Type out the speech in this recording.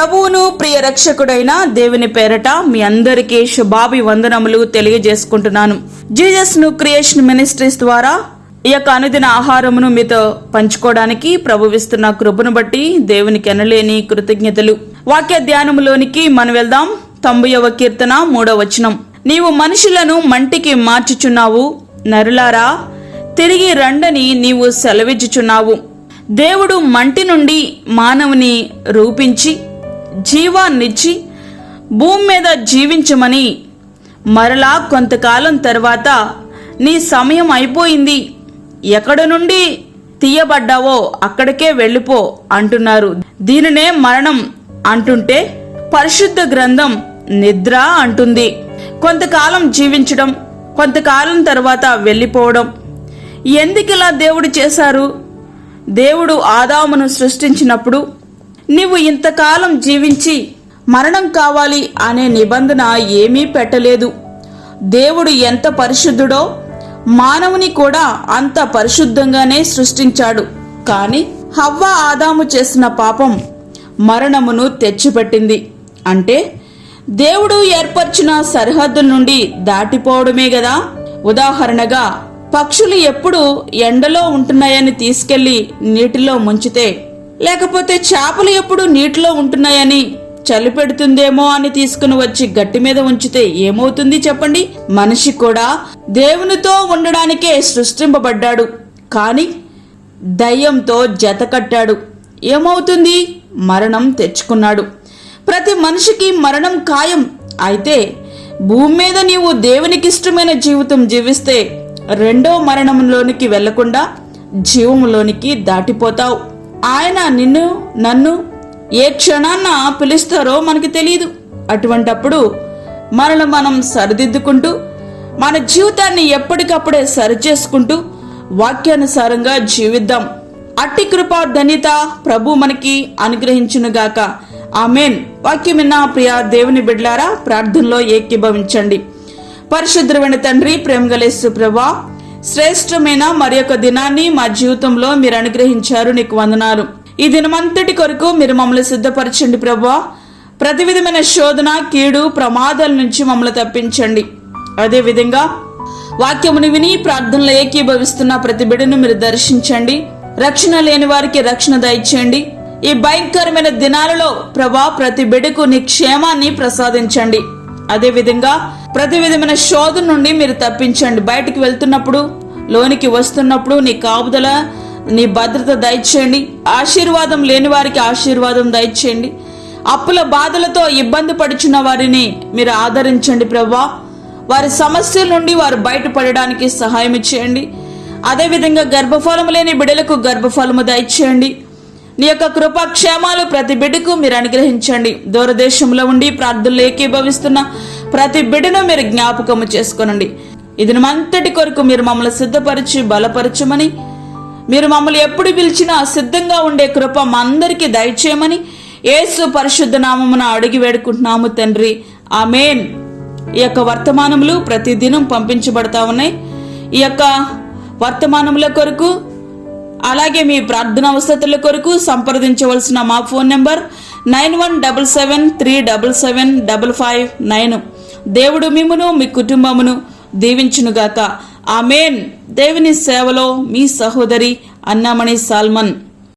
ప్రభువును ప్రియ రక్షకుడైన దేవుని పేరట మీ అందరికీ శుభాభివందనములు తెలియజేసుకుంటున్నాను. జీసస్ ను క్రియేషన్ మినిస్ట్రీస్ ద్వారా ఈ యొక్క అనుదిన ఆహారమును మీతో పంచుకోవడానికి ప్రభువిస్తున్న కృపను బట్టి దేవునికి ఎనలేని కృతజ్ఞతలు. వాక్య ధ్యానములోనికి మనం వెళ్దాం. 90వ కీర్తన 3వ వచనం. నీవు మనుషులను మంటికి మార్చుచున్నావు, నరులారా తిరిగి రండని నీవు సెలవిచ్చుచున్నావు. దేవుడు మంటి నుండి మానవుని రూపించి జీవాన్నిచ్చి భూమి మీద జీవించమని, మరలా కొంతకాలం తర్వాత నీ సమయం అయిపోయింది, ఎక్కడ నుండి తీయబడ్డావో అక్కడికే వెళ్ళిపో అంటున్నారు. దీనినే మరణం అంటుంటే పరిశుద్ధ గ్రంథం నిద్ర అంటుంది. కొంతకాలం జీవించడం, కొంతకాలం తర్వాత వెళ్ళిపోవడం. ఎందుకిలా దేవుడు చేశారు? దేవుడు ఆదామును సృష్టించినప్పుడు నీవు ఇంతకాలం జీవించి మరణం కావాలి అనే నిబంధన ఏమీ పెట్టలేదు. దేవుడు ఎంత పరిశుద్ధుడో మానవుని కూడా అంత పరిశుద్ధంగానే సృష్టించాడు. కానీ హవ్వ ఆదాము చేసిన పాపం మరణమును తెచ్చిపెట్టింది. అంటే దేవుడు ఏర్పరిచిన సరిహద్దుల నుండి దాటిపోవడమే కదా. ఉదాహరణగా పక్షులు ఎప్పుడు ఎండలో ఉంటున్నాయని తీసుకెళ్లి నీటిలో ముంచితే, లేకపోతే చేపలు ఎప్పుడు నీటిలో ఉంటున్నాయని చలి పెడుతుందేమో అని తీసుకుని వచ్చి గట్టి మీద ఉంచితే ఏమవుతుంది చెప్పండి? మనిషి కూడా దేవునితో ఉండడానికే సృష్టింపబడ్డాడు, కానీ దయ్యంతో జత కట్టాడు. ఏమవుతుంది? మరణం తెచ్చుకున్నాడు. ప్రతి మనిషికి మరణం ఖాయం. అయితే భూమి మీద నీవు దేవునికి ఇష్టమైన జీవితం జీవిస్తే రెండో మరణంలోనికి వెళ్లకుండా జీవంలోనికి దాటిపోతావు. ఆయన నిన్ను నన్ను ఏ క్షణాన్న పిలుస్తారో మనకి తెలియదు. అటువంటప్పుడు మనల్ని మనం సరిదిద్దుకుంటూ మన జీవితాన్ని ఎప్పటికప్పుడే సరిచేసుకుంటూ వాక్యానుసారంగా జీవిద్దాం. అట్టి కృపా ధన్యత ప్రభు మనకి అనుగ్రహించునుగాక. ఆమెన్. వాక్యం విన్న ప్రియ దేవుని బిడ్డలారా, ప్రార్థనలో ఏకీభవించండి. పరిశుద్ధమైన తండ్రి, ప్రేమగలేసు ప్రభా, శ్రేష్టమైన మరి యొక్క దినాన్ని మా జీవితంలో మీరు అనుగ్రహించారు. నీకు వందనాలు. ఈ దినమంతటి కొరకు మీరు మమ్మల్ని సిద్ధపరచండి ప్రభా. ప్రతి విధమైన శోధన, కీడు, ప్రమాదాల నుంచి మమ్మల్ని తప్పించండి. అదేవిధంగా వాక్యమును విని ప్రార్థనలో ఏకీభవిస్తున్న ప్రతి బిడ్డను మీరు దర్శించండి. రక్షణ లేని వారికి రక్షణ దయచేయండి. ఈ భయంకరమైన దినాలలో ప్రభా ప్రతి బిడ్డకు నీ క్షేమాన్ని ప్రసాదించండి. అదేవిధంగా ప్రతి విధమైన శోధన నుండి మీరు తప్పించండి. బయటికి వెళ్తున్నప్పుడు, లోనికి వస్తున్నప్పుడు నీ కాపుదల, నీ భద్రత దయచేయండి. ఆశీర్వాదం లేని వారికి ఆశీర్వాదం దయచేయండి. అప్పుల బాధలతో ఇబ్బంది పడుచున్న వారిని మీరు ఆదరించండి ప్రభా. వారి సమస్యల నుండి వారు బయటపడడానికి సహాయం చేయండి. అదేవిధంగా గర్భఫలము లేని బిడ్డలకు గర్భఫలము దయచేయండి. నీ యొక్క కృపాక్షేమాలు ప్రతి బిడ్డకు మీరు అనుగ్రహించండి. దూరదేశంలో ఉండి ప్రార్థనలు ఏకీభవిస్తున్న ప్రతి బిడ్డను మీరు జ్ఞాపకము చేసుకోనండి. ఇది అంతటి కొరకు మీరు మమ్మల్ని సిద్ధపరిచి బలపరచమని, మీరు మమ్మల్ని ఎప్పుడు పిలిచినా సిద్ధంగా ఉండే కృప మా అందరికీ దయచేయమని యేసు పరిశుద్ధ నామమున అడిగి వేడుకుంటున్నాము తండ్రి. ఆమేన్. ఈ యొక్క వర్తమానములు ప్రతి దినం పంపించబడతా ఉన్నాయి. ఈ యొక్క వర్తమానముల కొరకు, అలాగే మీ ప్రార్థన అవసరతల కొరకు సంప్రదించవలసిన మా ఫోన్ నెంబర్ 9177377559. దేవుడు మిమ్మును మీ కుటుంబమును దీవించునుగాక. ఆమేన్. దేవుని సేవలో మీ సహోదరి అన్నామణి సాల్మన్.